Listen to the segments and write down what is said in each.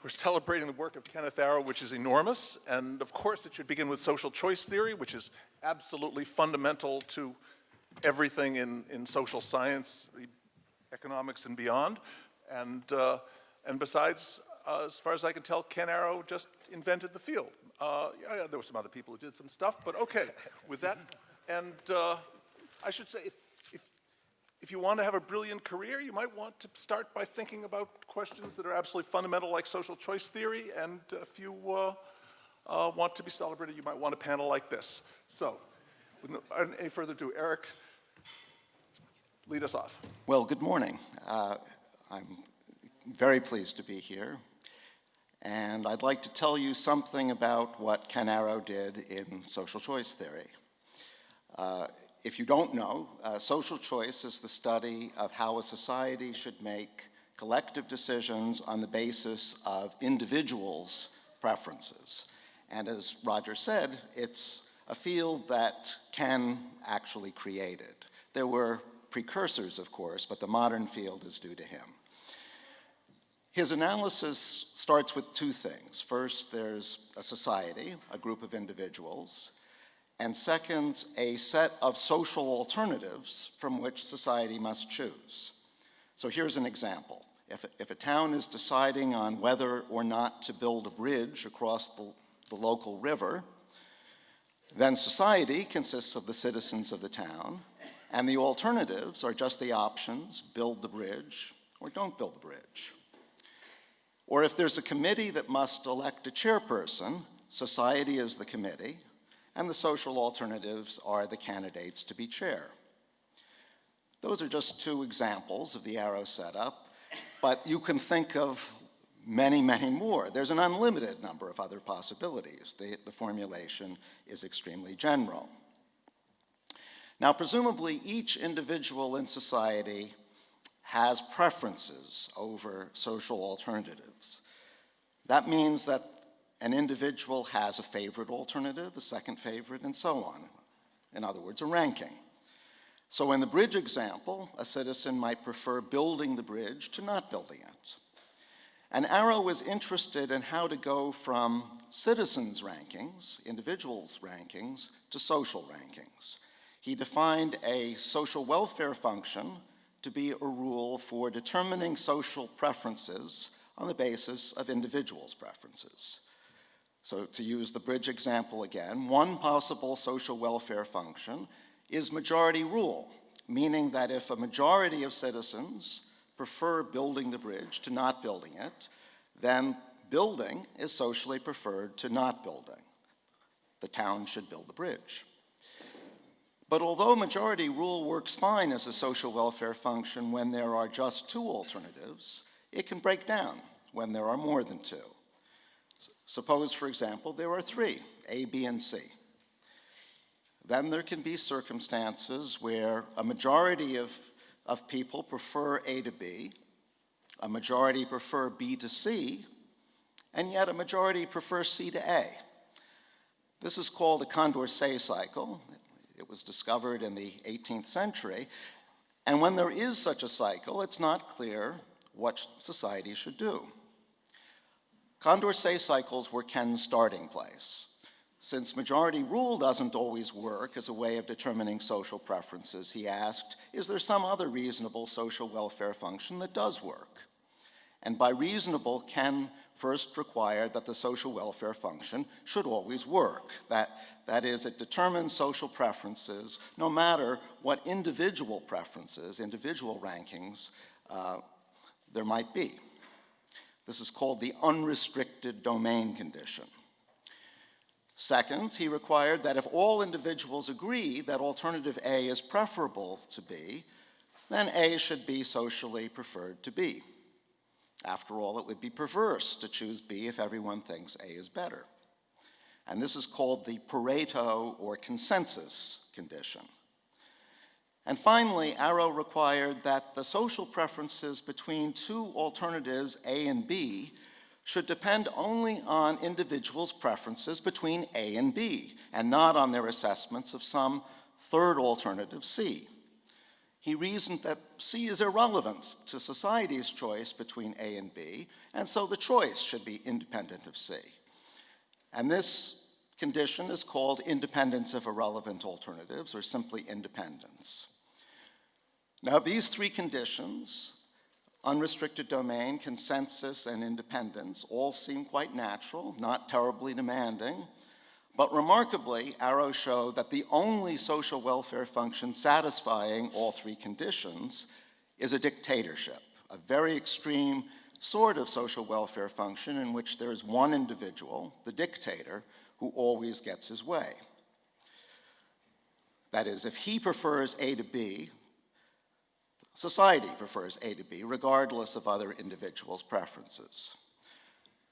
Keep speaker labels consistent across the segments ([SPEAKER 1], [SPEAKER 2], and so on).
[SPEAKER 1] We're celebrating the work of Kenneth Arrow, which is enormous, and of course it should begin with social choice theory, which is absolutely fundamental to everything in social science, economics, and beyond. And besides, as far as I can tell, Ken Arrow just invented the field. Yeah, there were some other people who did some stuff, but okay, with that. And I should say, if you want to have a brilliant career, you might want to start by thinking about questions that are absolutely fundamental, like social choice theory, and if you want to be celebrated, you might want a panel like this. So, without any further ado, Eric, lead us off.
[SPEAKER 2] Well, good morning. I'm very pleased to be here, and I'd like to tell you something about what Ken Arrow did in social choice theory. If you don't know, social choice is the study of how a society should make collective decisions on the basis of individuals' preferences. And as Roger said, it's a field that Ken actually created. There were precursors, of course, but the modern field is due to him. His analysis starts with two things. First, there's a society, a group of individuals, and second, a set of social alternatives from which society must choose. So here's an example. If a town is deciding on whether or not to build a bridge across the local river, then society consists of the citizens of the town, and the alternatives are just the options: build the bridge or don't build the bridge. Or if there's a committee that must elect a chairperson, society is the committee, and the social alternatives are the candidates to be chair. Those are just two examples of the Arrow setup, but you can think of many, many more. There's an unlimited number of other possibilities. The formulation is extremely general. Now, presumably, each individual in society has preferences over social alternatives. That means that an individual has a favorite alternative, a second favorite, and so on. In other words, a ranking. So in the bridge example, a citizen might prefer building the bridge to not building it. And Arrow was interested in how to go from citizens' rankings, individuals' rankings, to social rankings. He defined a social welfare function to be a rule for determining social preferences on the basis of individuals' preferences. So to use the bridge example again, one possible social welfare function is majority rule, meaning that if a majority of citizens prefer building the bridge to not building it, then building is socially preferred to not building. The town should build the bridge. But although majority rule works fine as a social welfare function when there are just two alternatives, it can break down when there are more than two. Suppose, for example, there are three, A, B, and C. Then there can be circumstances where a majority of people prefer A to B, a majority prefer B to C, and yet a majority prefer C to A. This is called a Condorcet cycle. It was discovered in the 18th century, and when there is such a cycle, it's not clear what society should do. Condorcet cycles were Ken's starting place. Since majority rule doesn't always work as a way of determining social preferences, he asked, is there some other reasonable social welfare function that does work? And by reasonable, Ken first required that the social welfare function should always work. That is, it determines social preferences no matter what individual preferences, individual rankings there might be. This is called the unrestricted domain condition. Second, he required that if all individuals agree that alternative A is preferable to B, then A should be socially preferred to B. After all, it would be perverse to choose B if everyone thinks A is better. And this is called the Pareto or consensus condition. And finally, Arrow required that the social preferences between two alternatives, A and B, should depend only on individuals' preferences between A and B, and not on their assessments of some third alternative, C. He reasoned that C is irrelevant to society's choice between A and B, and so the choice should be independent of C. And this condition is called independence of irrelevant alternatives, or simply independence. Now, these three conditions, unrestricted domain, consensus, and independence, all seem quite natural, not terribly demanding. But remarkably, Arrow showed that the only social welfare function satisfying all three conditions is a dictatorship, a very extreme sort of social welfare function in which there is one individual, the dictator, who always gets his way. That is, if he prefers A to B, society prefers A to B, regardless of other individuals' preferences.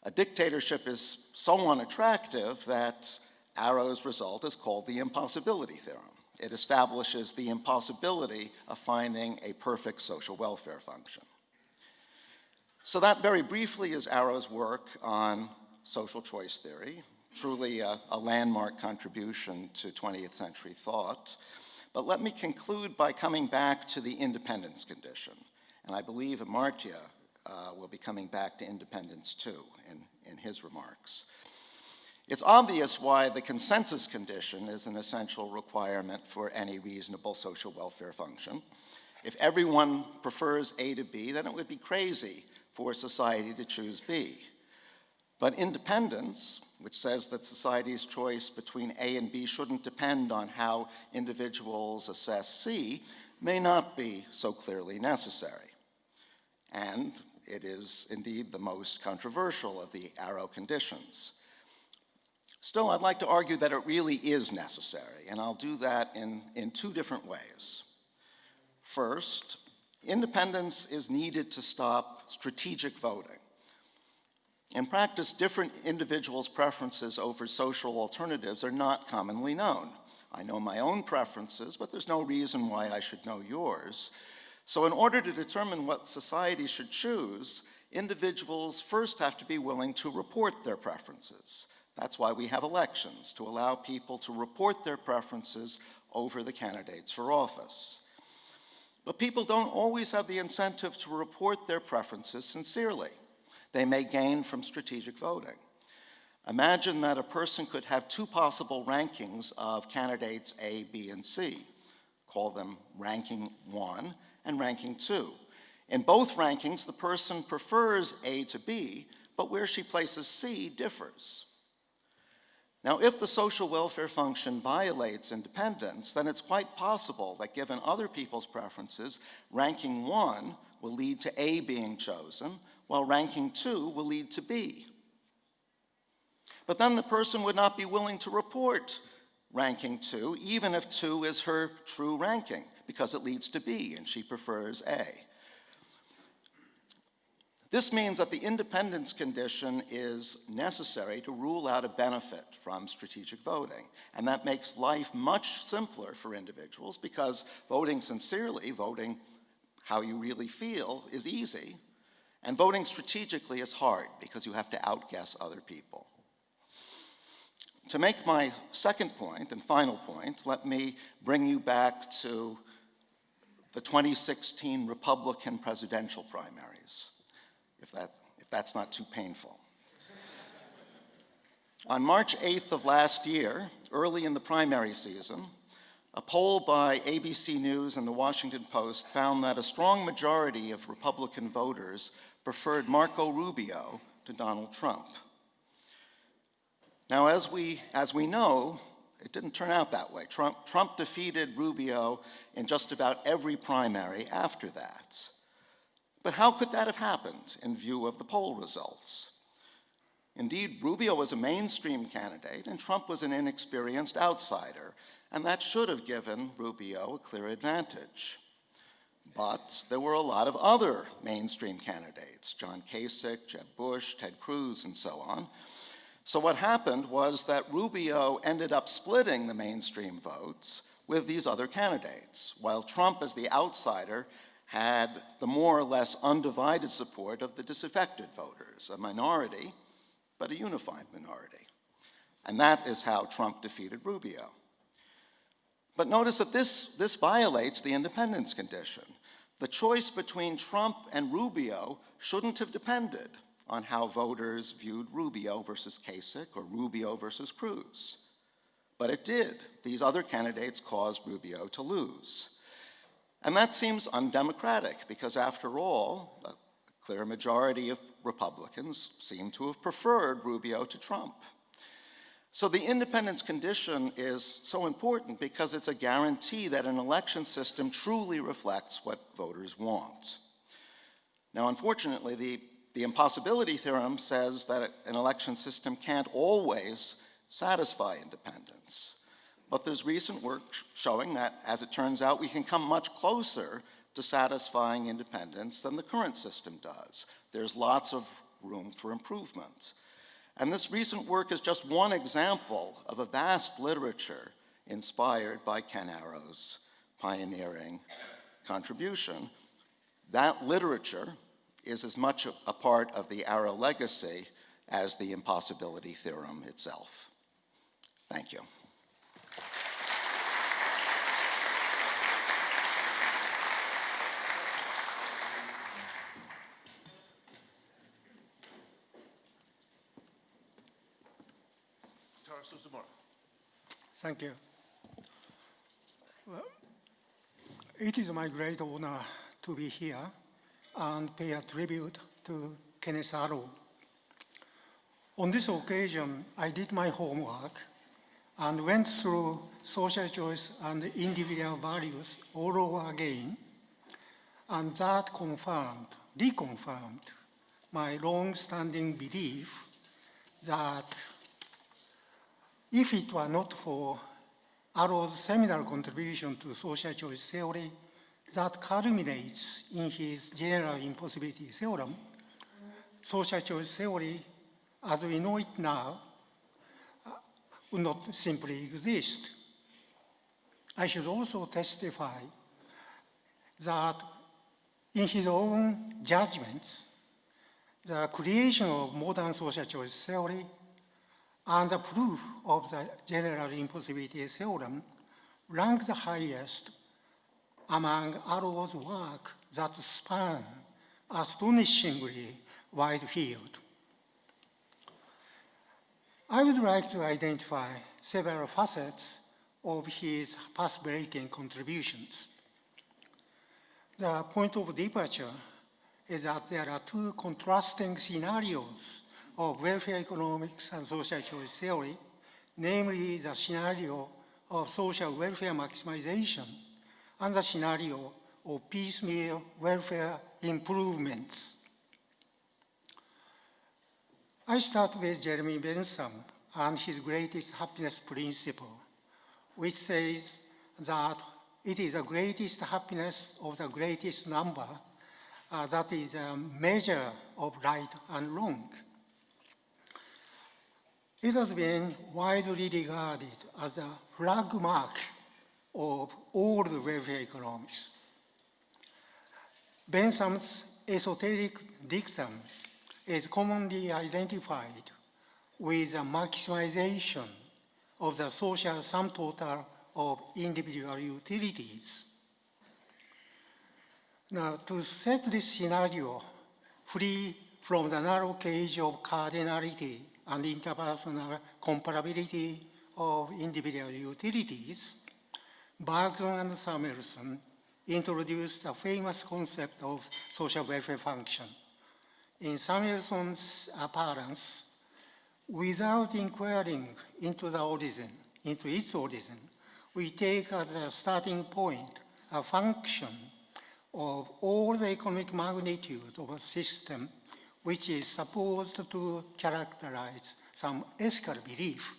[SPEAKER 2] A dictatorship is so unattractive that Arrow's result is called the impossibility theorem. It establishes the impossibility of finding a perfect social welfare function. So that very briefly is Arrow's work on social choice theory, truly a landmark contribution to 20th century thought. But let me conclude by coming back to the independence condition. And I believe Amartya will be coming back to independence too in his remarks. It's obvious why the consensus condition is an essential requirement for any reasonable social welfare function. If everyone prefers A to B, then it would be crazy for society to choose B. But independence, which says that society's choice between A and B shouldn't depend on how individuals assess C, may not be so clearly necessary. And it is indeed the most controversial of the Arrow conditions. Still, I'd like to argue that it really is necessary, and I'll do that in two different ways. First, independence is needed to stop strategic voting. In practice, different individuals' preferences over social alternatives are not commonly known. I know my own preferences, but there's no reason why I should know yours. So in order to determine what society should choose, individuals first have to be willing to report their preferences. That's why we have elections, to allow people to report their preferences over the candidates for office. But people don't always have the incentive to report their preferences sincerely. They may gain from strategic voting. Imagine that a person could have two possible rankings of candidates A, B, and C. Call them ranking 1 and ranking 2. In both rankings, the person prefers A to B, but where she places C differs. Now, if the social welfare function violates independence, then it's quite possible that given other people's preferences, ranking 1 will lead to A being chosen, while ranking 2 will lead to B. But then the person would not be willing to report ranking 2, even if 2 is her true ranking, because it leads to B and she prefers A. This means that the independence condition is necessary to rule out a benefit from strategic voting. And that makes life much simpler for individuals because voting sincerely, voting how you really feel, is easy. And voting strategically is hard because you have to outguess other people. To make my second point and final point, let me bring you back to the 2016 Republican presidential primaries, if that's not too painful. On March 8th of last year, early in the primary season, a poll by ABC News and the Washington Post found that a strong majority of Republican voters preferred Marco Rubio to Donald Trump. Now, as we know, it didn't turn out that way. Trump defeated Rubio in just about every primary after that. But how could that have happened in view of the poll results? Indeed, Rubio was a mainstream candidate and Trump was an inexperienced outsider, and that should have given Rubio a clear advantage. But there were a lot of other mainstream candidates, John Kasich, Jeb Bush, Ted Cruz, and so on. So what happened was that Rubio ended up splitting the mainstream votes with these other candidates, while Trump, as the outsider, had the more or less undivided support of the disaffected voters, a minority, but a unified minority. And that is how Trump defeated Rubio. But notice that this violates the independence condition. The choice between Trump and Rubio shouldn't have depended on how voters viewed Rubio versus Kasich or Rubio versus Cruz. But it did. These other candidates caused Rubio to lose. And that seems undemocratic because, after all, a clear majority of Republicans seem to have preferred Rubio to Trump. So the independence condition is so important because it's a guarantee that an election system truly reflects what voters want. Now, unfortunately, the impossibility theorem says that an election system can't always satisfy independence. But there's recent work showing that, as it turns out, we can come much closer to satisfying independence than the current system does. There's lots of room for improvement. And this recent work is just one example of a vast literature inspired by Ken Arrow's pioneering contribution. That literature is as much a part of the Arrow legacy as the impossibility theorem itself. Thank you.
[SPEAKER 1] Suzumura.
[SPEAKER 3] Thank you. Well, it is my great honor to be here and pay a tribute to Kenneth Arrow. On this occasion, I did my homework and went through social choice and individual values all over again, and that reconfirmed my long-standing belief that if it were not for Arrow's seminal contribution to social choice theory that culminates in his general impossibility theorem, social choice theory, as we know it now, would not simply exist. I should also testify that in his own judgments, the creation of modern social choice theory and the proof of the general impossibility theorem rank the highest among Arrow's work that span astonishingly wide field. I would like to identify several facets of his path-breaking contributions. The point of departure is that there are two contrasting scenarios of welfare economics and social choice theory, namely the scenario of social welfare maximization and the scenario of piecemeal welfare improvements. I start with Jeremy Bentham and his greatest happiness principle, which says that it is the greatest happiness of the greatest number that is a measure of right and wrong. It has been widely regarded as a flag mark of all the welfare economics. Bentham's esoteric dictum is commonly identified with the maximization of the social sum total of individual utilities. Now, to set this scenario free from the narrow cage of cardinality and interpersonal comparability of individual utilities, Bergson and Samuelson introduced a famous concept of social welfare function. In Samuelson's appearance, without inquiring into its origin, we take as a starting point a function of all the economic magnitudes of a system which is supposed to characterize some ethical belief.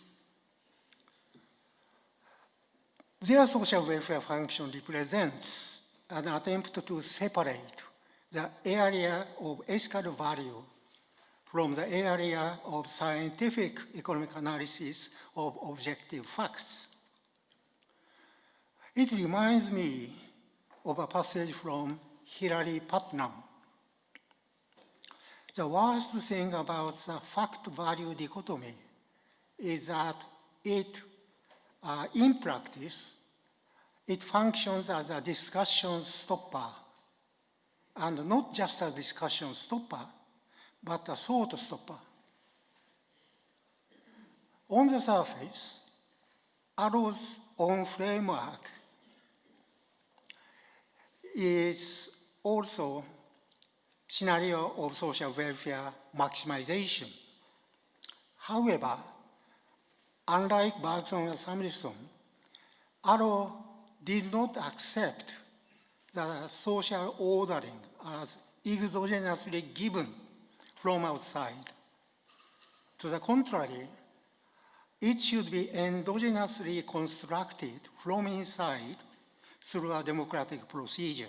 [SPEAKER 3] Their social welfare function represents an attempt to separate the area of ethical value from the area of scientific economic analysis of objective facts. It reminds me of a passage from Hilary Putnam. The worst thing about the fact-value dichotomy is that it, in practice, it functions as a discussion stopper, and not just a discussion stopper, but a thought stopper. On the surface, Arrow's own framework is also scenario of social welfare maximization. However, unlike Bergson and Samuelson, Arrow did not accept the social ordering as exogenously given from outside. To the contrary, it should be endogenously constructed from inside through a democratic procedure.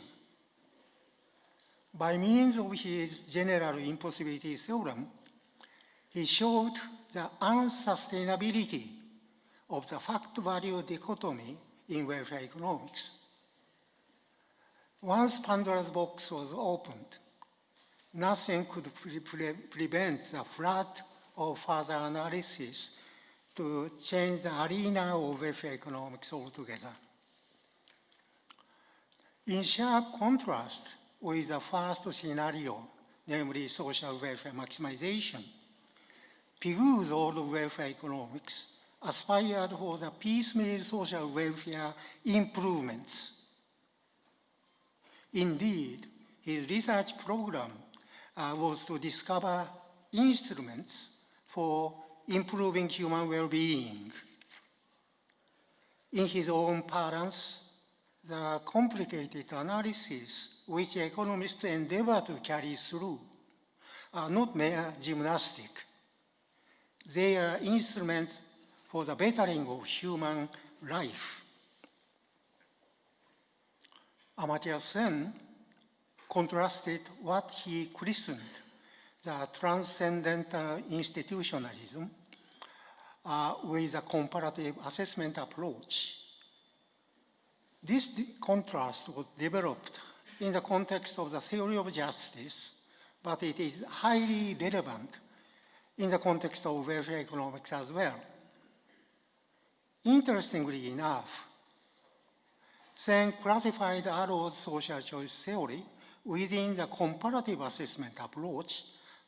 [SPEAKER 3] By means of his general impossibility theorem, he showed the unsustainability of the fact-value dichotomy in welfare economics. Once Pandora's box was opened, nothing could prevent the flood of further analysis to change the arena of welfare economics altogether. In sharp contrast with the first scenario, namely social welfare maximization, Pigue's old welfare economics aspired for the piecemeal social welfare improvements. Indeed, his research program was to discover instruments for improving human well-being. In his own parlance, the complicated analysis which economists endeavor to carry through are not mere gymnastic. They are instruments for the bettering of human life. Amartya Sen contrasted what he christened the transcendental institutionalism with a comparative assessment approach. This contrast was developed in the context of the theory of justice, but it is highly relevant in the context of welfare economics as well. Interestingly enough, Sen classified Arrow's social choice theory within the comparative assessment approach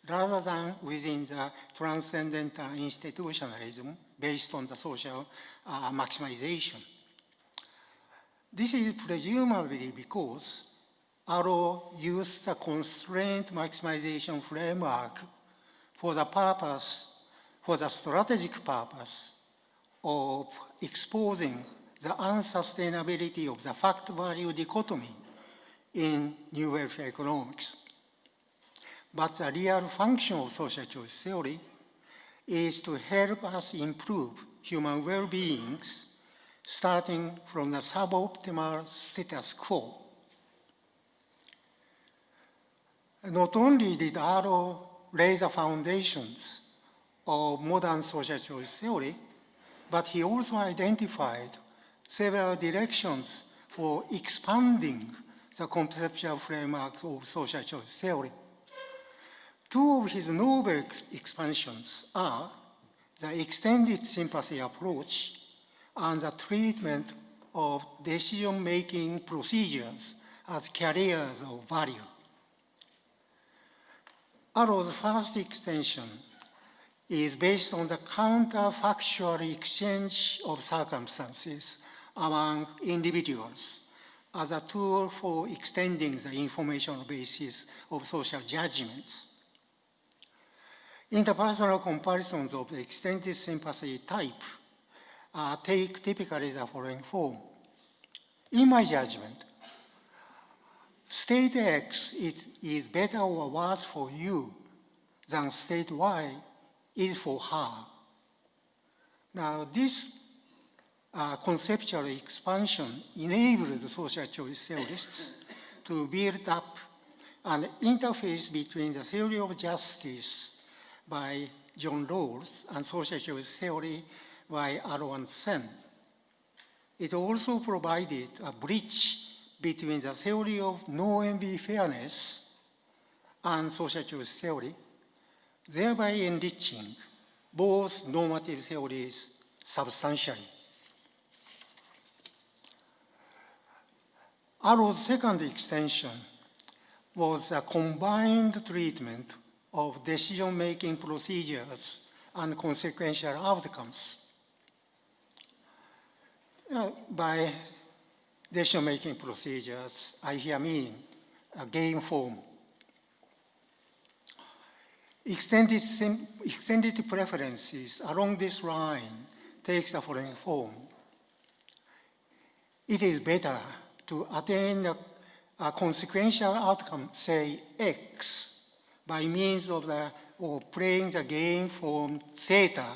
[SPEAKER 3] rather than within the transcendental institutionalism based on the social maximization. This is presumably because Arrow used the constraint maximization framework for the strategic purpose of exposing the unsustainability of the fact-value dichotomy in new welfare economics. But the real function of social choice theory is to help us improve human well-being starting from the suboptimal status quo. Not only did Arrow lay the foundations of modern social choice theory, but he also identified several directions for expanding the conceptual framework of social choice theory. Two of his novel expansions are the extended sympathy approach and the treatment of decision-making procedures as carriers of value. Arrow's first extension is based on the counterfactual exchange of circumstances among individuals as a tool for extending the informational basis of social judgments. Interpersonal comparisons of the extended sympathy type take typically the following form. In my judgment, state X is better or worse for you than state Y is for her. Now, this conceptual expansion enabled the social choice theorists to build up an interface between the theory of justice by John Rawls and social choice theory by Arrow and Sen. It also provided a bridge between the theory of no-envy fairness and social choice theory, thereby enriching both normative theories substantially. Arrow's second extension was a combined treatment of decision-making procedures and consequential outcomes. By decision-making procedures, I here mean a game form. Extended preferences along this line takes the following form. It is better to attain a consequential outcome, say X, by means of playing the game form theta,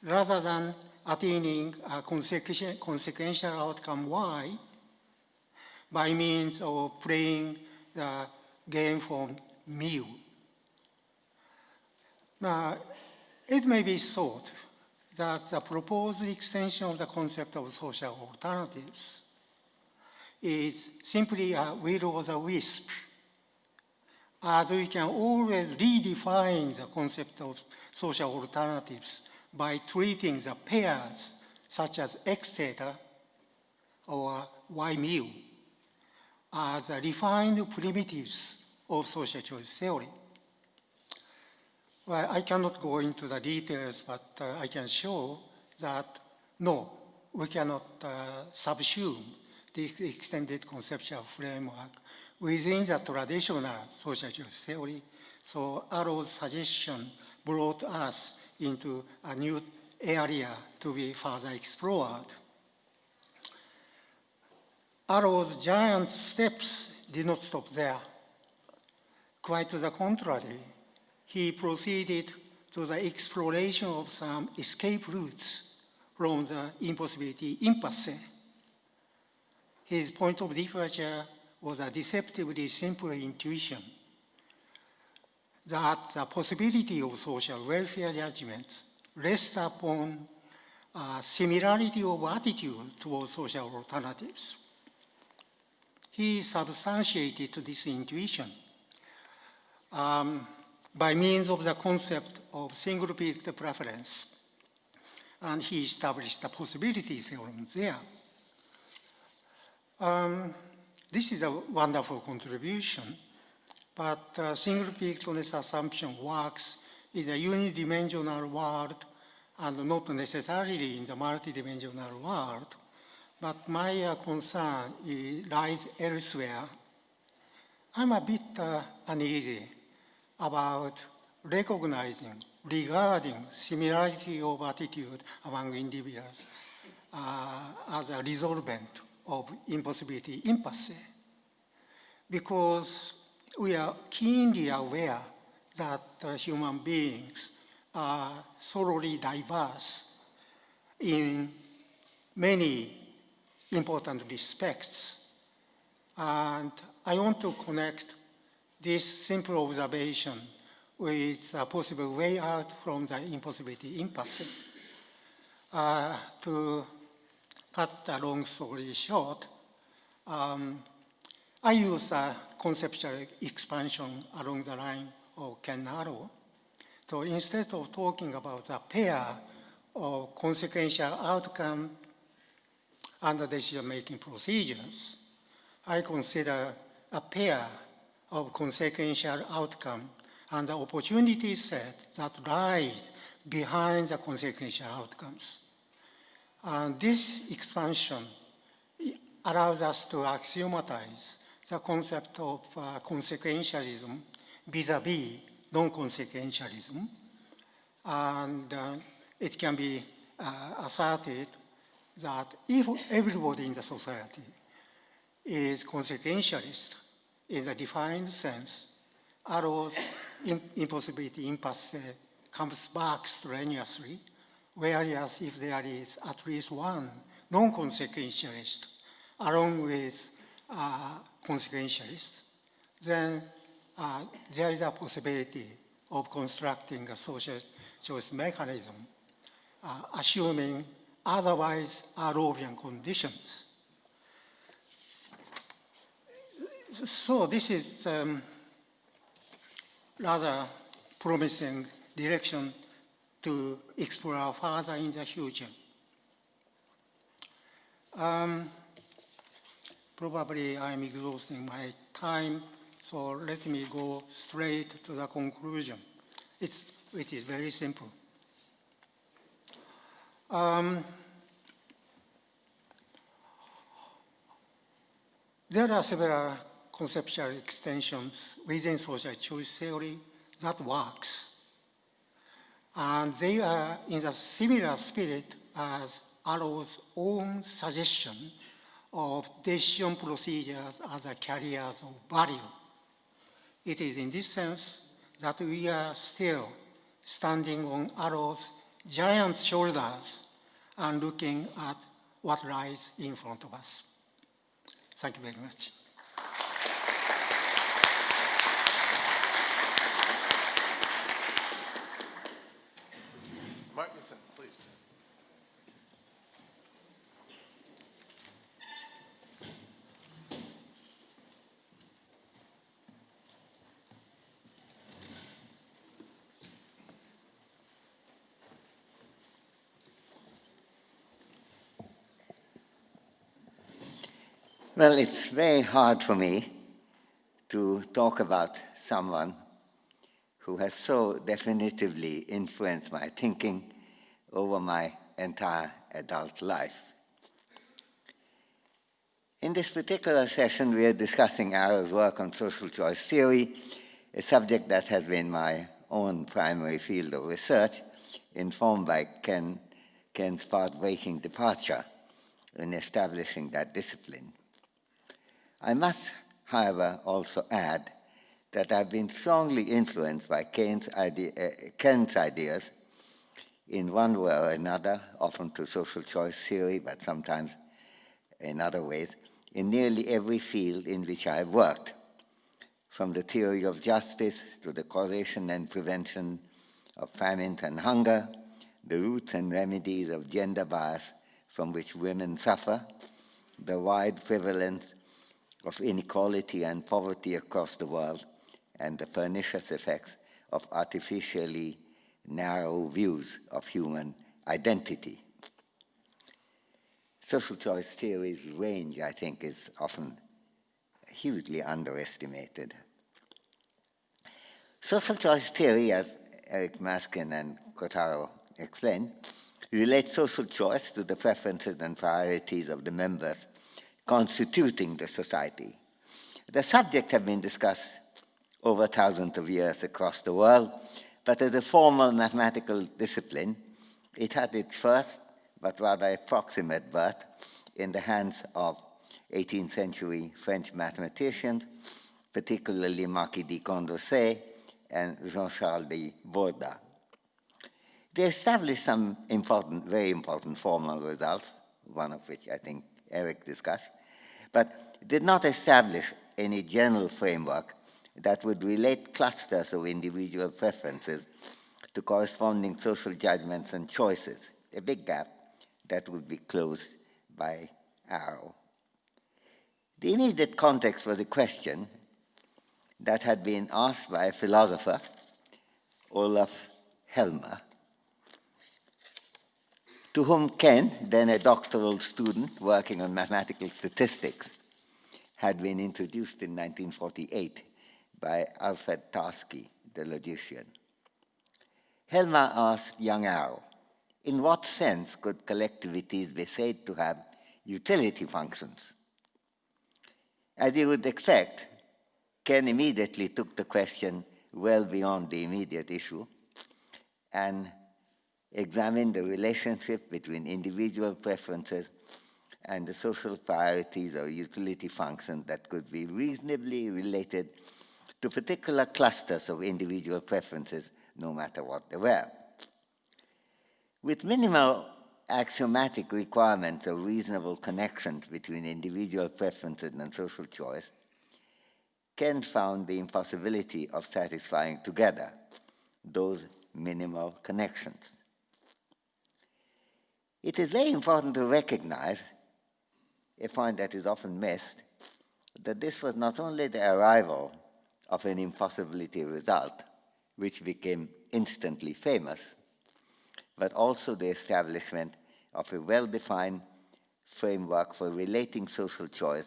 [SPEAKER 3] rather than attaining a consequential outcome Y by means of playing the game form mu. Now, it may be thought that the proposed extension of the concept of social alternatives is simply a will-o'-the-wisp, as we can always redefine the concept of social alternatives by treating the pairs such as x theta or y mu as refined primitives of social choice theory. Well, I cannot go into the details, but I can show that no, we cannot subsume the extended conceptual framework within the traditional social choice theory. So Arrow's suggestion brought us into a new area to be further explored. Arrow's giant steps did not stop there. Quite to the contrary, he proceeded to the exploration of some escape routes from the impossibility impasse. His point of departure was a deceptively simple intuition that the possibility of social welfare judgments rests upon a similarity of attitude towards social alternatives. He substantiated this intuition by means of the concept of single-peaked preference, and he established the possibility theorem there. This is a wonderful contribution, but single-peakedness assumption works in a unidimensional world and not necessarily in the multidimensional world. But my concern lies elsewhere. I'm a bit uneasy about regarding similarity of attitude among individuals as a resolvent of impossibility impasse, because we are keenly aware that human beings are thoroughly diverse in many important respects. And I want to connect this simple observation with a possible way out from the impossibility impasse. To cut a long story short, I use a conceptual expansion along the line of Kenneth Arrow. So instead of talking about a pair of consequential outcome and the decision-making procedures, I consider a pair of consequential outcome and the opportunity set that lies behind the consequential outcomes. And this expansion allows us to axiomatize the concept of consequentialism vis-a-vis non-consequentialism. And it can be asserted that if everybody in the society is consequentialist in a defined sense, Arrow's impossibility impasse comes back strenuously, whereas if there is at least one non-consequentialist along with consequentialist, then there is a possibility of constructing a social choice mechanism, assuming otherwise Arrowian conditions. So this is rather promising direction to explore further in the future. Probably I'm exhausting my time, so let me go straight to the conclusion, which is very simple. There are several conceptual extensions within social choice theory that works. And they are in the similar spirit as Arrow's own suggestion of decision procedures as a carriers of value. It is in this sense that we are still standing on Arrow's giant shoulders and looking at what lies in front of us. Thank you very much.
[SPEAKER 1] Myerson, please.
[SPEAKER 4] Well, it's very hard for me to talk about someone who has so definitively influenced my thinking over my entire adult life. In this particular session, we are discussing Arrow's work on social choice theory, a subject that has been my own primary field of research, informed by Ken's path-breaking departure in establishing that discipline. I must, however, also add that I've been strongly influenced by Ken's ideas in one way or another, often to social choice theory, but sometimes in other ways, in nearly every field in which I've worked, from the theory of justice to the causation and prevention of famine and hunger, the roots and remedies of gender bias from which women suffer, the wide prevalence of inequality and poverty across the world, and the pernicious effects of artificially narrow views of human identity. Social choice theory's range, I think, is often hugely underestimated. Social choice theory, as Eric Maskin and Kotaro explained, relates social choice to the preferences and priorities of the members constituting the society. The subjects have been discussed over thousands of years across the world, but as a formal mathematical discipline, it had its first, but rather approximate birth in the hands of 18th century French mathematicians, particularly Marquis de Condorcet and Jean-Charles de Borda. They established some very important formal results, one of which I think Eric discussed, but did not establish any general framework that would relate clusters of individual preferences to corresponding social judgments and choices, a big gap that would be closed by Arrow. The immediate context was a question that had been asked by a philosopher, Olaf Helmer, to whom Ken, then a doctoral student working on mathematical statistics, had been introduced in 1948 by Alfred Tarski, the logician. Helmer asked young Arrow, in what sense could collectivities be said to have utility functions? As you would expect, Ken immediately took the question well beyond the immediate issue and examined the relationship between individual preferences and the social priorities or utility functions that could be reasonably related to particular clusters of individual preferences, no matter what they were. With minimal axiomatic requirements of reasonable connections between individual preferences and social choice, Ken found the impossibility of satisfying together those minimal connections. It is very important to recognize, a point that is often missed, that this was not only the arrival of an impossibility result, which became instantly famous, but also the establishment of a well-defined framework for relating social choice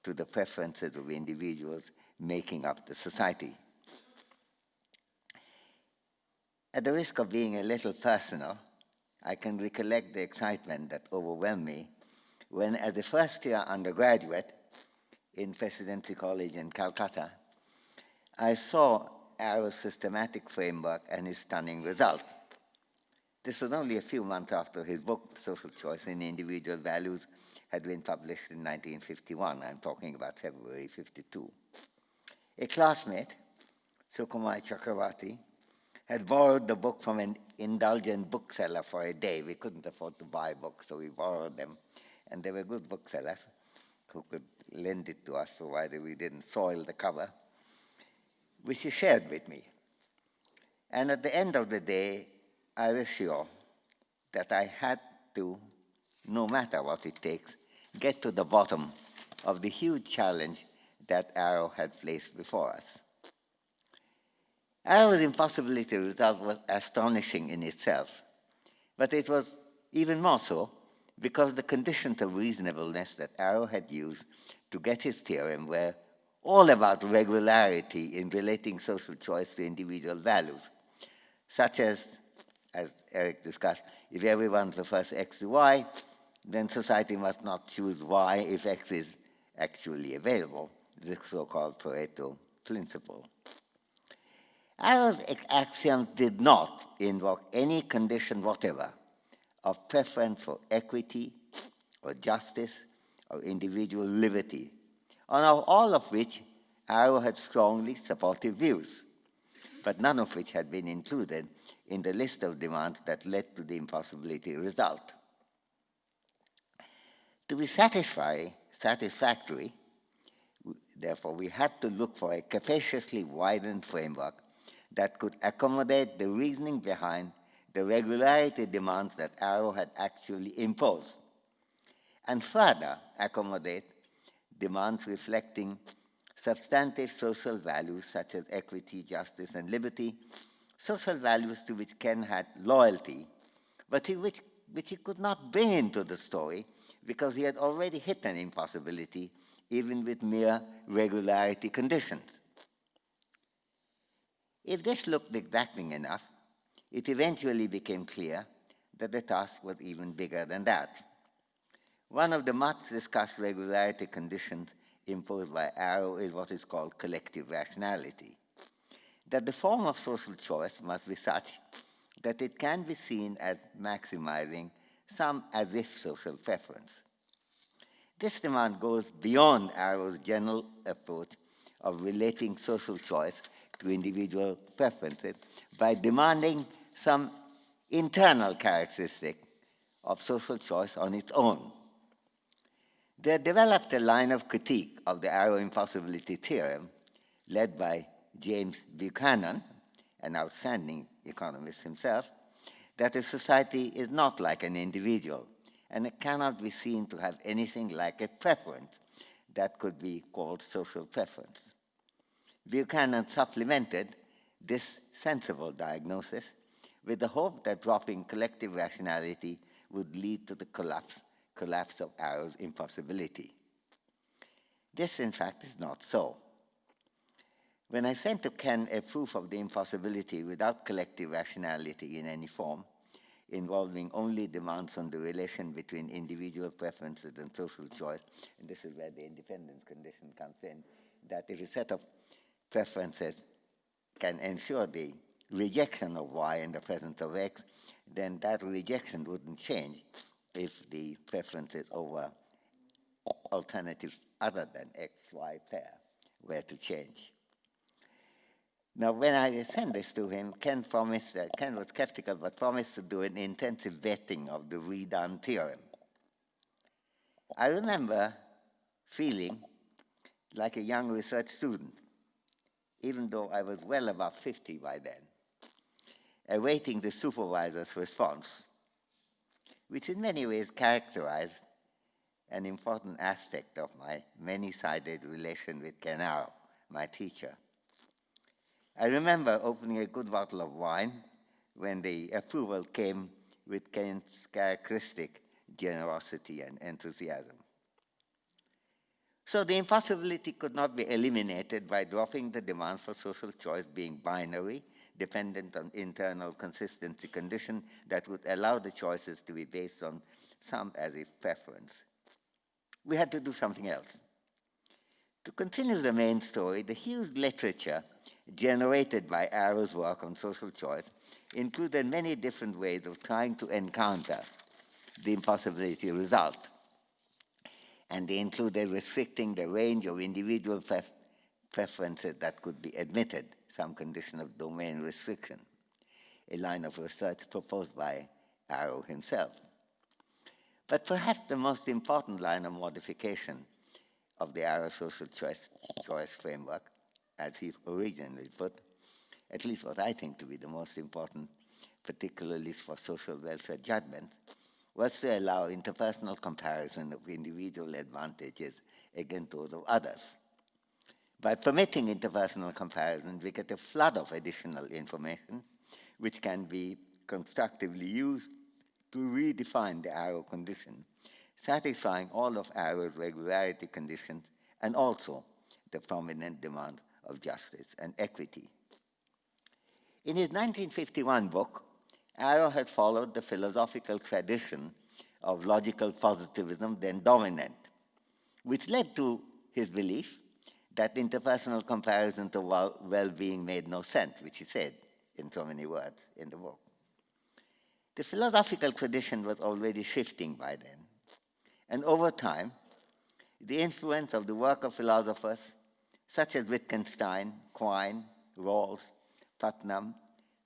[SPEAKER 4] to the preferences of individuals making up the society. At the risk of being a little personal, I can recollect the excitement that overwhelmed me when, as a first-year undergraduate in Presidency College in Calcutta, I saw Arrow's systematic framework and his stunning result. This was only a few months after his book, Social Choice in Individual Values, had been published in 1951. I'm talking about February 52. A classmate, Sukumai Chakravarti, had borrowed the book from an indulgent bookseller for a day. We couldn't afford to buy books, so we borrowed them. And they were good booksellers who could lend it to us provided we didn't soil the cover, which he shared with me. And at the end of the day, I was sure that I had to, no matter what it takes, get to the bottom of the huge challenge that Arrow had placed before us. Arrow's impossibility result was astonishing in itself, but it was even more so because the conditions of reasonableness that Arrow had used to get his theorem were all about regularity in relating social choice to individual values, such as Eric discussed, if everyone prefers X to Y, then society must not choose Y if X is actually available, the so-called Pareto principle. Arrow's axiom did not invoke any condition whatever of preference for equity or justice or individual liberty, on all of which Arrow had strongly supportive views, but none of which had been included in the list of demands that led to the impossibility result. To be satisfactory, therefore, we had to look for a capaciously widened framework that could accommodate the reasoning behind the regularity demands that Arrow had actually imposed, and further accommodate demands reflecting substantive social values such as equity, justice, and liberty, social values to which Ken had loyalty, but which he could not bring into the story because he had already hit an impossibility even with mere regularity conditions. If this looked exacting enough, it eventually became clear that the task was even bigger than that. One of the much discussed regularity conditions imposed by Arrow is what is called collective rationality, that the form of social choice must be such that it can be seen as maximizing some as-if social preference. This demand goes beyond Arrow's general approach of relating social choice to individual preferences by demanding some internal characteristic of social choice on its own. They developed a line of critique of the Arrow impossibility theorem led by James Buchanan, an outstanding economist himself, that a society is not like an individual, and it cannot be seen to have anything like a preference that could be called social preference. Buchanan supplemented this sensible diagnosis with the hope that dropping collective rationality would lead to the collapse of Arrow's impossibility. This, in fact, is not so. When I sent to Ken a proof of the impossibility without collective rationality in any form, involving only demands on the relation between individual preferences and social choice, and this is where the independence condition comes in, that if a set of preferences can ensure the rejection of Y in the presence of X, then that rejection wouldn't change if the preferences over alternatives other than XY pair were to change. Now, when I sent this to him, Ken was skeptical, but promised to do an intensive vetting of the redone theorem. I remember feeling like a young research student, even though I was well above 50 by then, awaiting the supervisor's response, which in many ways characterized an important aspect of my many-sided relation with Ken Arrow, my teacher. I remember opening a good bottle of wine when the approval came with Ken's characteristic generosity and enthusiasm. So the impossibility could not be eliminated by dropping the demand for social choice being binary, dependent on internal consistency condition that would allow the choices to be based on some as if preference. We had to do something else. To continue the main story, the huge literature generated by Arrow's work on social choice included many different ways of trying to encounter the impossibility result. And they included restricting the range of individual preferences that could be admitted, some condition of domain restriction, a line of research proposed by Arrow himself. But perhaps the most important line of modification of the Arrow social choice framework, as he originally put, at least what I think to be the most important, particularly for social welfare judgment, was to allow interpersonal comparison of individual advantages against those of others. By permitting interpersonal comparison, we get a flood of additional information which can be constructively used to redefine the Arrow condition, satisfying all of Arrow's regularity conditions and also the prominent demand of justice and equity. In his 1951 book, Arrow had followed the philosophical tradition of logical positivism then dominant, which led to his belief that interpersonal comparisons of well-being made no sense, which he said in so many words in the book. The philosophical tradition was already shifting by then, and over time, the influence of the work of philosophers such as Wittgenstein, Quine, Rawls, Putnam,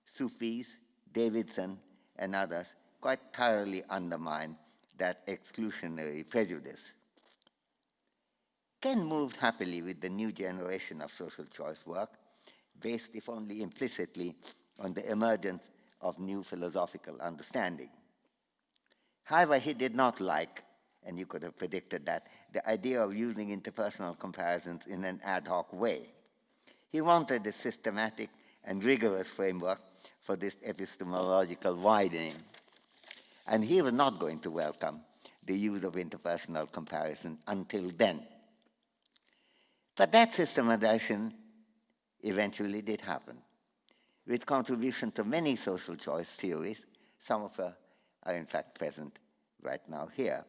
[SPEAKER 4] Sufis, Davidson, and others quite thoroughly undermined that exclusionary prejudice. Ken moved happily with the new generation of social choice work, based, if only implicitly, on the emergence of new philosophical understanding. However, he did not like, and you could have predicted that, the idea of using interpersonal comparisons in an ad hoc way. He wanted a systematic and rigorous framework for this epistemological widening. And he was not going to welcome the use of interpersonal comparison until then. But that systematization eventually did happen, with contribution to many social choice theories. Some of them are in fact present right now here.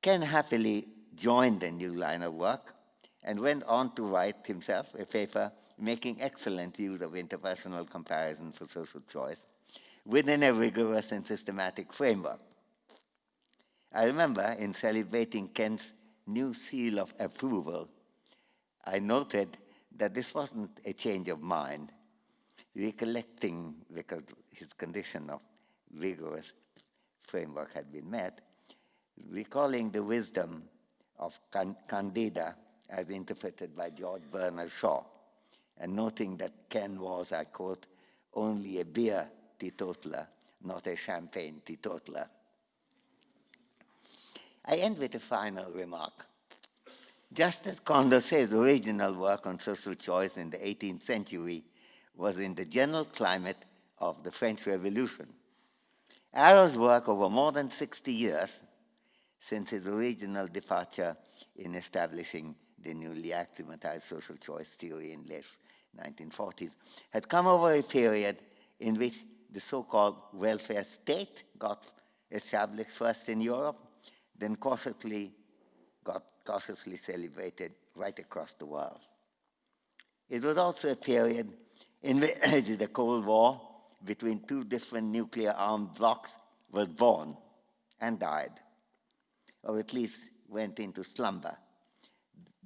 [SPEAKER 4] Ken happily joined the new line of work and went on to write himself a paper making excellent use of interpersonal comparison for social choice within a rigorous and systematic framework. I remember in celebrating Ken's new seal of approval, I noted that this wasn't a change of mind, recollecting, because his condition of rigorous framework had been met, recalling the wisdom of Candida as interpreted by George Bernard Shaw, and noting that Ken was, I quote, only a beer teetotaler, not a champagne teetotaler. I end with a final remark. Just as Condorcet's original work on social choice in the 18th century was in the general climate of the French Revolution, Arrow's work over more than 60 years since his original departure in establishing the newly axiomatized social choice theory in late 1940s, had come over a period in which the so-called welfare state got established first in Europe, then cautiously celebrated right across the world. It was also a period in which the Cold War between two different nuclear-armed blocs was born and died, or at least went into slumber,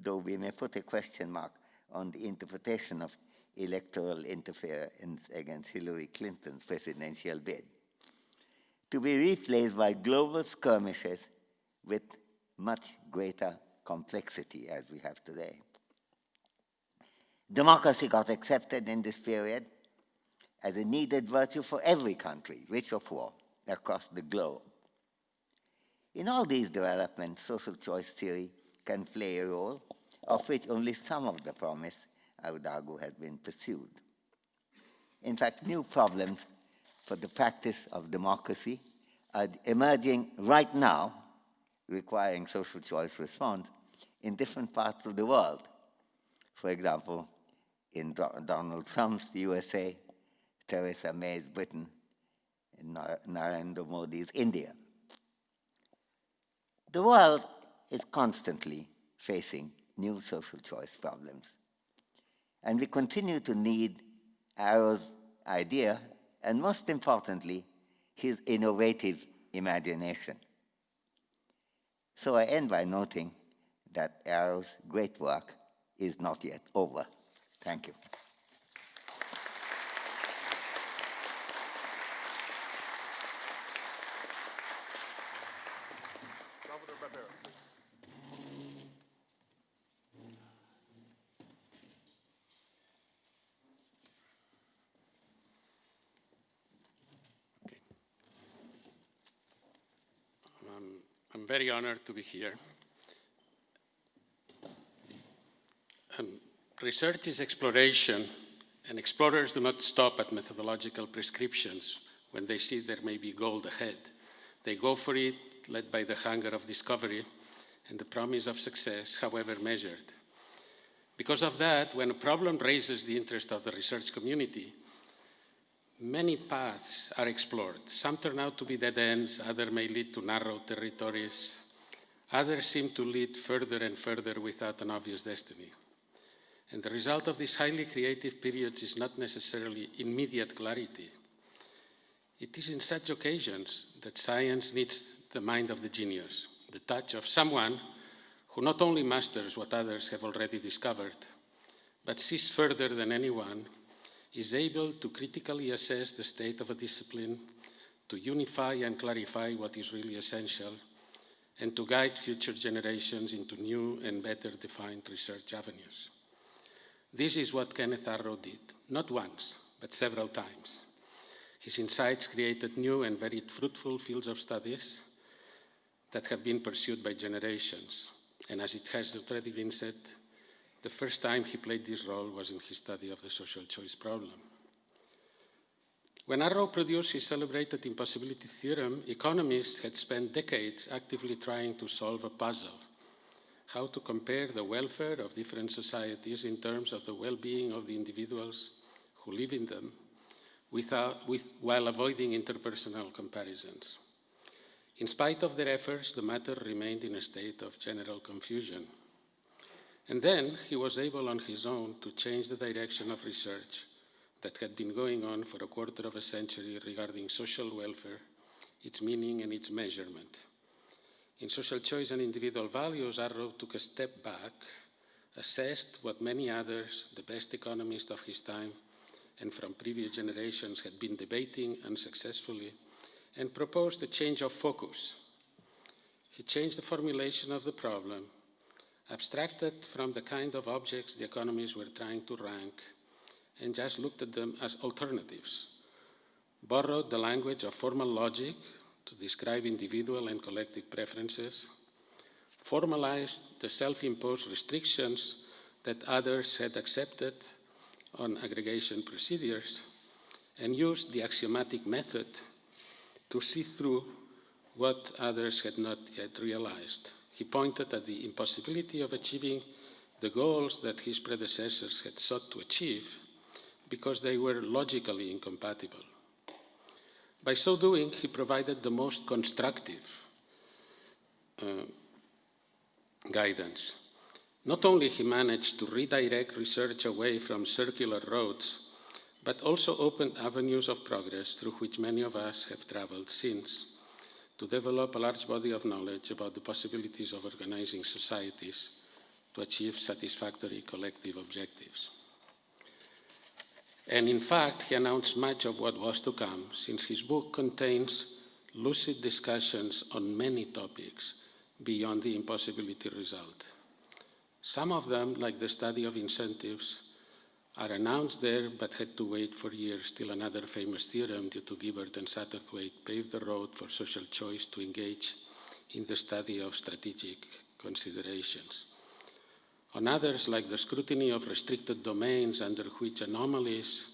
[SPEAKER 4] though we may put a question mark on the interpretation of electoral interference against Hillary Clinton's presidential bid, to be replaced by global skirmishes with much greater complexity as we have today. Democracy got accepted in this period as a needed virtue for every country, rich or poor, across the globe. In all these developments, social choice theory can play a role, of which only some of the promise, I would argue, has been pursued. In fact, new problems for the practice of democracy are emerging right now, requiring social choice response in different parts of the world. For example, in Donald Trump's USA, Theresa May's Britain, and Narendra Modi's India. The world is constantly facing new social choice problems. And we continue to need Arrow's idea, and most importantly, his innovative imagination. So I end by noting that Arrow's great work is not yet over. Thank you.
[SPEAKER 1] Salvador Barbera, please.
[SPEAKER 5] I'm very honored to be here. Research is exploration, and explorers do not stop at methodological prescriptions when they see there may be gold ahead. They go for it, led by the hunger of discovery and the promise of success, however measured. Because of that, when a problem raises the interest of the research community, many paths are explored. Some turn out to be dead ends, others may lead to narrow territories. Others seem to lead further and further without an obvious destiny. And the result of these highly creative periods is not necessarily immediate clarity. It is in such occasions that science needs the mind of the genius, the touch of someone who not only masters what others have already discovered, but sees further than anyone, is able to critically assess the state of a discipline, to unify and clarify what is really essential, and to guide future generations into new and better defined research avenues. This is what Kenneth Arrow did, not once, but several times. His insights created new and very fruitful fields of studies that have been pursued by generations. And as it has already been said, the first time he played this role was in his study of the social choice problem. When Arrow produced his celebrated impossibility theorem, economists had spent decades actively trying to solve a puzzle: how to compare the welfare of different societies in terms of the well-being of the individuals who live in them while avoiding interpersonal comparisons. In spite of their efforts, the matter remained in a state of general confusion. And then he was able on his own to change the direction of research that had been going on for a quarter of a century regarding social welfare, its meaning and its measurement. In Social Choice and Individual Values, Arrow took a step back, assessed what many others, the best economists of his time and from previous generations, had been debating unsuccessfully, and proposed a change of focus. He changed the formulation of the problem, abstracted from the kind of objects the economists were trying to rank, and just looked at them as alternatives, borrowed the language of formal logic to describe individual and collective preferences, formalized the self-imposed restrictions that others had accepted on aggregation procedures, and used the axiomatic method to see through what others had not yet realized. He pointed at the impossibility of achieving the goals that his predecessors had sought to achieve because they were logically incompatible. By so doing, he provided the most constructive guidance. Not only he managed to redirect research away from circular roads, but also opened avenues of progress through which many of us have traveled since, to develop a large body of knowledge about the possibilities of organizing societies to achieve satisfactory collective objectives. And in fact, he announced much of what was to come, since his book contains lucid discussions on many topics beyond the impossibility result. Some of them, like the study of incentives, are announced there but had to wait for years till another famous theorem due to Gibbard and Satterthwaite paved the road for social choice to engage in the study of strategic considerations. On others, like the scrutiny of restricted domains under which anomalies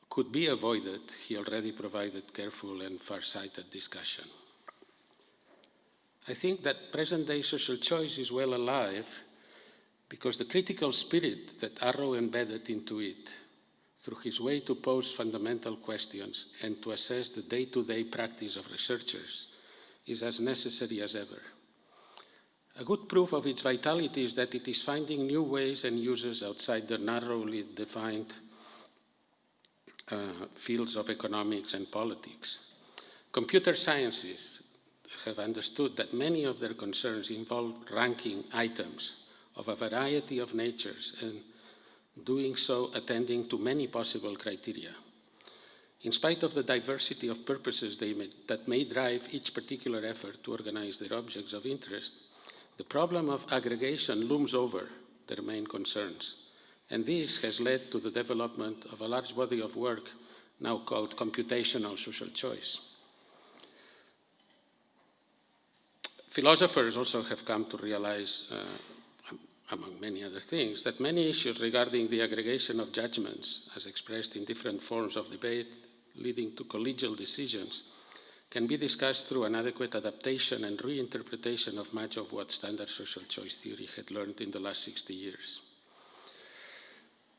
[SPEAKER 5] could be avoided, he already provided careful and far-sighted discussion. I think that present-day social choice is well alive because the critical spirit that Arrow embedded into it through his way to pose fundamental questions and to assess the day-to-day practice of researchers is as necessary as ever. A good proof of its vitality is that it is finding new ways and uses outside the narrowly defined fields of economics and politics. Computer sciences have understood that many of their concerns involve ranking items of a variety of natures and doing so attending to many possible criteria. In spite of the diversity of purposes that may drive each particular effort to organize their objects of interest, the problem of aggregation looms over their main concerns, and this has led to the development of a large body of work now called computational social choice. Philosophers also have come to realize, among many other things, that many issues regarding the aggregation of judgments, as expressed in different forms of debate leading to collegial decisions, can be discussed through an adequate adaptation and reinterpretation of much of what standard social choice theory had learned in the last 60 years.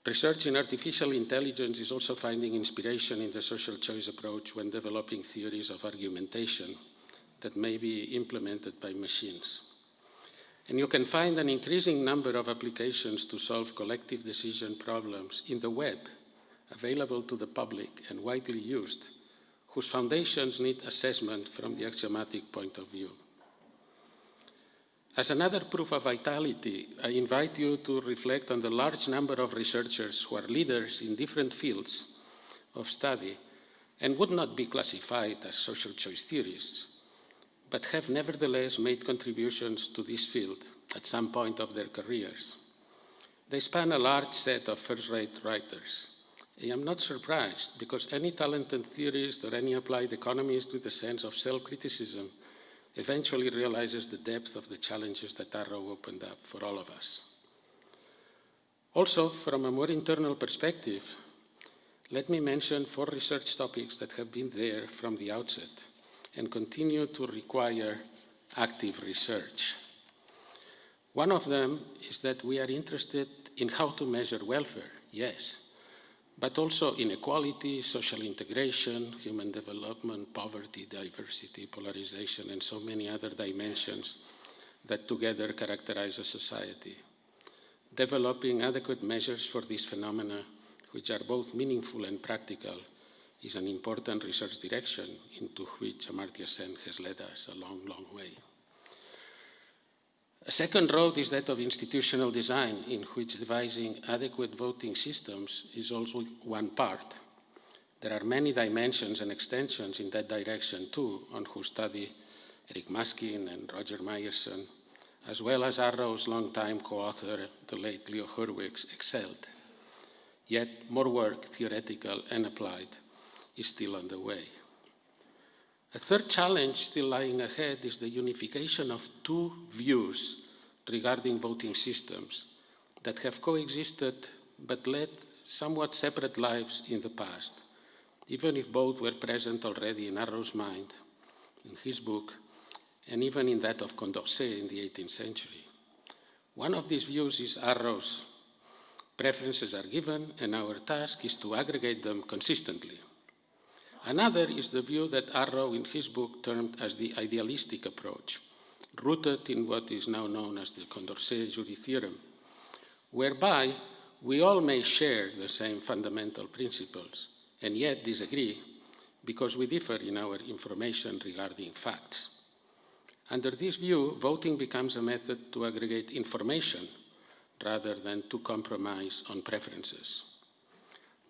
[SPEAKER 5] Research in artificial intelligence is also finding inspiration in the social choice approach when developing theories of argumentation that may be implemented by machines. And you can find an increasing number of applications to solve collective decision problems in the web, available to the public and widely used, whose foundations need assessment from the axiomatic point of view. As another proof of vitality, I invite you to reflect on the large number of researchers who are leaders in different fields of study and would not be classified as social choice theorists, but have nevertheless made contributions to this field at some point of their careers. They span a large set of first-rate writers. I am not surprised, because any talented theorist or any applied economist with a sense of self-criticism eventually realizes the depth of the challenges that Arrow opened up for all of us. Also, from a more internal perspective, let me mention 4 research topics that have been there from the outset and continue to require active research. One of them is that we are interested in how to measure welfare, yes, but also inequality, social integration, human development, poverty, diversity, polarization, and so many other dimensions that together characterize a society. Developing adequate measures for these phenomena, which are both meaningful and practical, is an important research direction into which Amartya Sen has led us a long, long way. A second road is that of institutional design, in which devising adequate voting systems is also one part. There are many dimensions and extensions in that direction too, on whose study Eric Maskin and Roger Myerson, as well as Arrow's longtime co-author, the late Leo Hurwitz, excelled. Yet more work, theoretical and applied, is still on the way. A third challenge still lying ahead is the unification of 2 views regarding voting systems that have coexisted but led somewhat separate lives in the past, even if both were present already in Arrow's mind, in his book, and even in that of Condorcet in the 18th century. One of these views is Arrow's. Preferences are given, and our task is to aggregate them consistently. Another is the view that Arrow in his book termed as the idealistic approach, rooted in what is now known as the Condorcet-Jury theorem, whereby we all may share the same fundamental principles and yet disagree because we differ in our information regarding facts. Under this view, voting becomes a method to aggregate information rather than to compromise on preferences.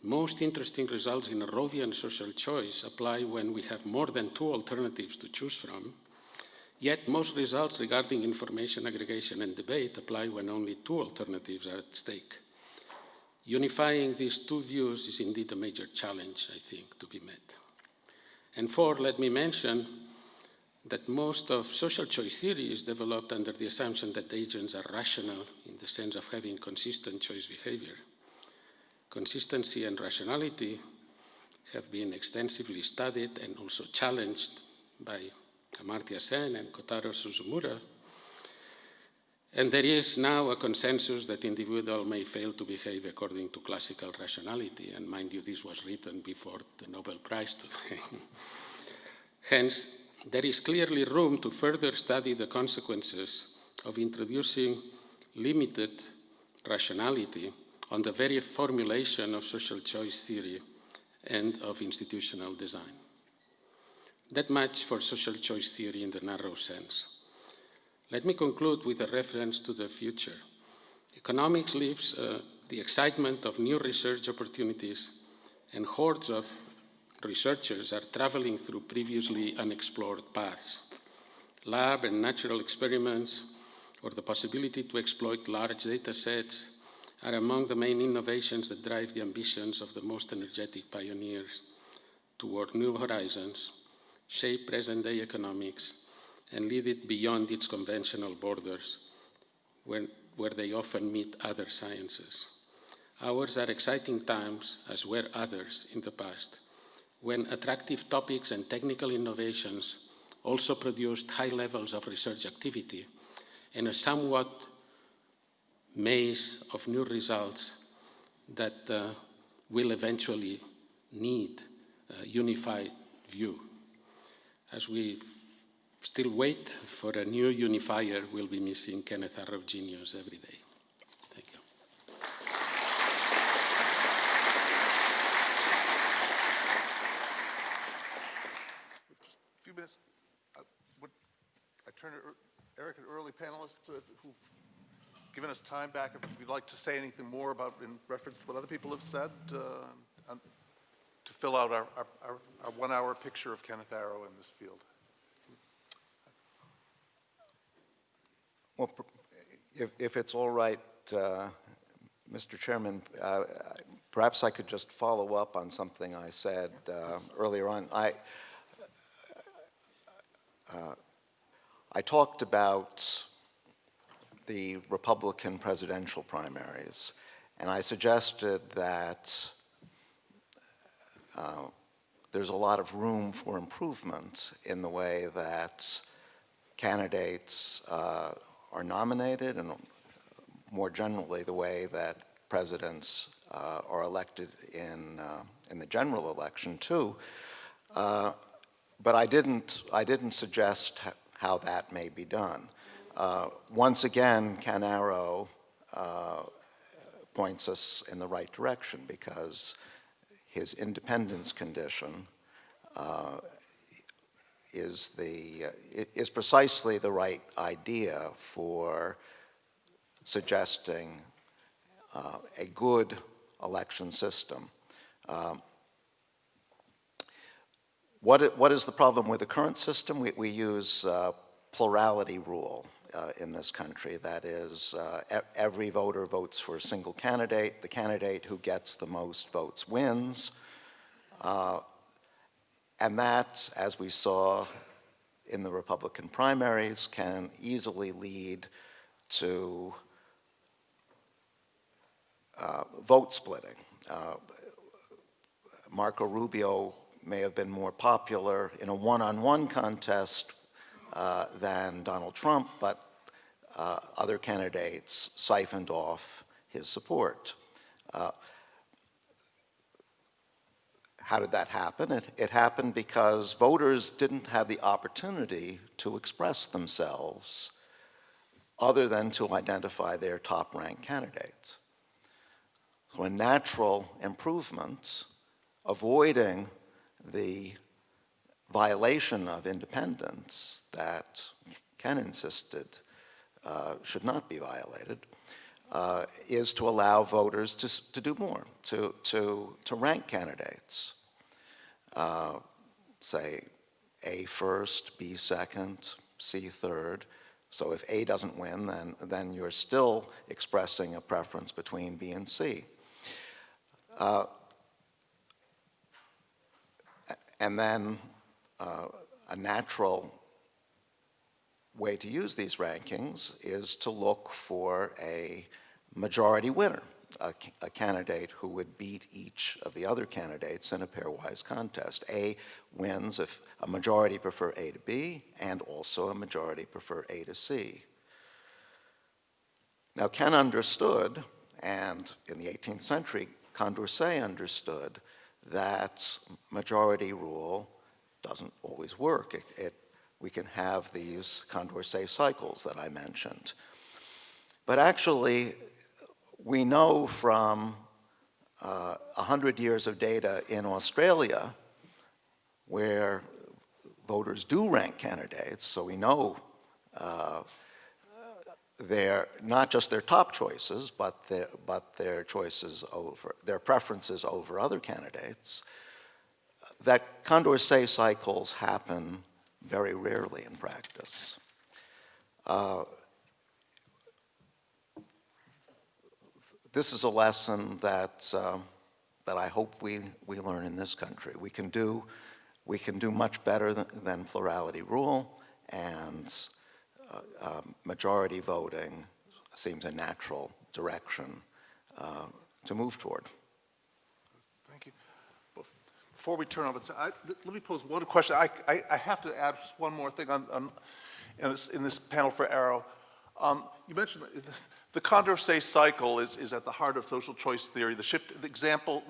[SPEAKER 5] Most interesting results in Arrovian social choice apply when we have more than 2 alternatives to choose from, yet most results regarding information aggregation and debate apply when only 2 alternatives are at stake. Unifying these 2 views is indeed a major challenge, I think, to be met. And 4, let me mention that most of social choice theory is developed under the assumption that agents are rational in the sense of having consistent choice behavior. Consistency and rationality have been extensively studied and also challenged by Amartya Sen and Kotaro Suzumura. And there is now a consensus that individual may fail to behave according to classical rationality, and mind you, this was written before the Nobel Prize today. Hence, there is clearly room to further study the consequences of introducing limited rationality on the very formulation of social choice theory and of institutional design. That much for social choice theory in the narrow sense. Let me conclude with a reference to the future. Economics lives the excitement of new research opportunities, and hordes of researchers are traveling through previously unexplored paths. Lab and natural experiments, or the possibility to exploit large data sets, are among the main innovations that drive the ambitions of the most energetic pioneers toward new horizons, shape present-day economics, and lead it beyond its conventional borders, where they often meet other sciences. Ours are exciting times, as were others in the past, when attractive topics and technical innovations also produced high levels of research activity and a somewhat maze of new results that will eventually need a unified view. As we still wait for a new unifier, we'll be missing Kenneth Arrow genius every day. Thank you.
[SPEAKER 1] Just a few minutes. I turn to Eric and early panelists who've given us time back. If you'd like to say anything more about, in reference to what other people have said, to fill out our 1 hour picture of Kenneth Arrow in this field.
[SPEAKER 2] Well, if it's all right, Mr. Chairman, perhaps I could just follow up on something I said earlier on. I talked about the Republican presidential primaries, and I suggested that there's a lot of room for improvement in the way that candidates are nominated, and more generally the way that presidents are elected in the general election too. But I didn't suggest how that may be done. Once again, Ken Arrow points us in the right direction, because his independence condition is precisely the right idea for suggesting a good election system. What is the problem with the current system? We use plurality rule in this country. That is, every voter votes for a single candidate. The candidate who gets the most votes wins. And that, as we saw in the Republican primaries, can easily lead to vote splitting. Marco Rubio may have been more popular in a one-on-one contest than Donald Trump, but other candidates siphoned off his support. How did that happen? It happened because voters didn't have the opportunity to express themselves other than to identify their top-ranked candidates. So a natural improvement, avoiding the violation of independence that Ken insisted should not be violated, is to allow voters to do more, to rank candidates. Say A first, B second, C third. So if A doesn't win, then you're still expressing a preference between B and C. And then a natural way to use these rankings is to look for a majority winner. a candidate who would beat each of the other candidates in a pairwise contest. A wins if a majority prefer A to B, and also a majority prefer A to C. Now, Ken understood, and in the 18th century, Condorcet understood, that majority rule doesn't always work. We can have these Condorcet cycles that I mentioned. But actually, we know from 100 years of data in Australia, where voters do rank candidates, so we know not just their top choices, but their choices over, their preferences over other candidates, that Condorcet cycles happen very rarely in practice. This is a lesson that I hope we learn in this country. We can do much better than plurality rule, and majority voting seems a natural direction to move toward.
[SPEAKER 1] Thank you. Before we turn over, let me pose one question. I have to add just one more thing in this panel for Arrow. You mentioned the Condorcet cycle is at the heart of social choice theory. The simple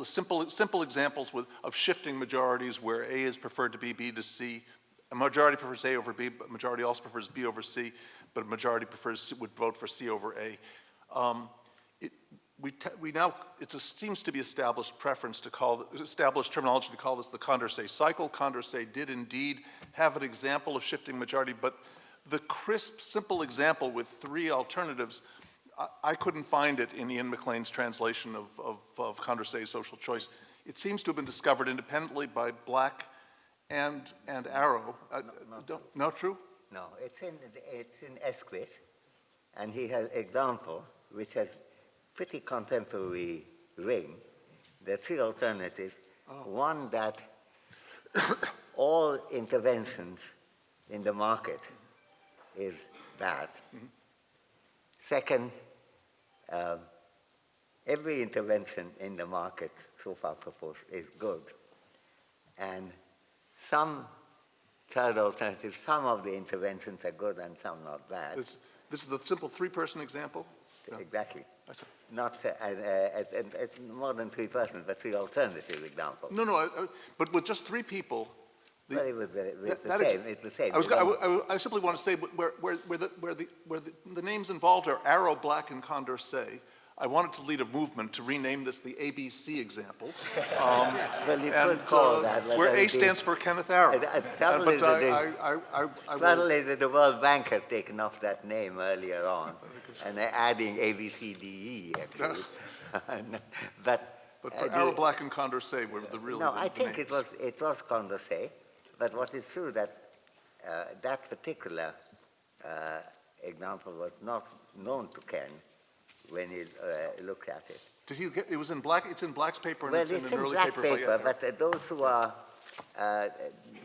[SPEAKER 1] examples of shifting majorities where A is preferred to be B to C. A majority prefers A over B, but a majority also prefers B over C, but a majority would vote for C over A. It seems to be established terminology to call this the Condorcet cycle. Condorcet did indeed have an example of shifting majority, but the crisp, simple example with three alternatives, I couldn't find it in Ian McLean's translation of Condorcet's social choice. It seems to have been discovered independently by Black and Arrow. No, true?
[SPEAKER 4] No, it's in Esquith, and he has example which has pretty contemporary ring. There are three alternatives. Oh. One, that all interventions in the market is bad. Mm-hmm. Second, every intervention in the market so far proposed is good. And third alternative, some of the interventions are good and some not bad.
[SPEAKER 1] This is the simple three-person example?
[SPEAKER 4] No. Exactly. Not more than three persons, but three alternative examples.
[SPEAKER 1] No, but with just three people.
[SPEAKER 4] Well, it's the same.
[SPEAKER 1] I simply want to say where the names involved are Arrow, Black, and Condorcet. I wanted to lead a movement to rename this the ABC example.
[SPEAKER 4] Well, you could call that.
[SPEAKER 1] Where A stands for Kenneth Arrow.
[SPEAKER 4] Probably the World Bank had taken off that name earlier on, and they're adding A, B, C, D, E, actually. But
[SPEAKER 1] for Arrow, Black, and Condorcet were the real.
[SPEAKER 4] No, I think it was Condorcet. But what is true that that particular example was not known to Ken when he looked at it.
[SPEAKER 1] Did he get? It was in Black. It's in Black's paper, and
[SPEAKER 4] well,
[SPEAKER 1] it's in an early
[SPEAKER 4] Black
[SPEAKER 1] paper.
[SPEAKER 4] But those who are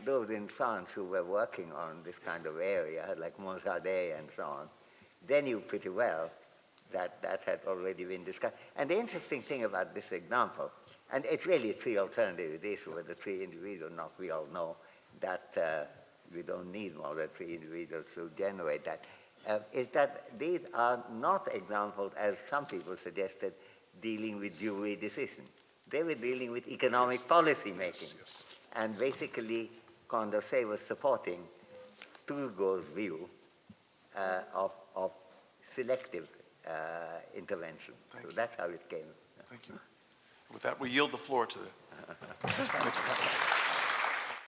[SPEAKER 4] those in France who were working on this kind of area, like Monjardet and so on, they knew pretty well that had already been discussed. And the interesting thing about this example, and it's really a three alternative issue with the three individuals. Not we all know that we don't need more than three individuals to generate that, is that these are not examples, as some people suggested, dealing with jury decision. They were dealing with economic policy making. Yes. And basically, Condorcet was supporting Turgot's view of selective intervention. So that's how it came.
[SPEAKER 1] Thank you. With that, we yield the floor to the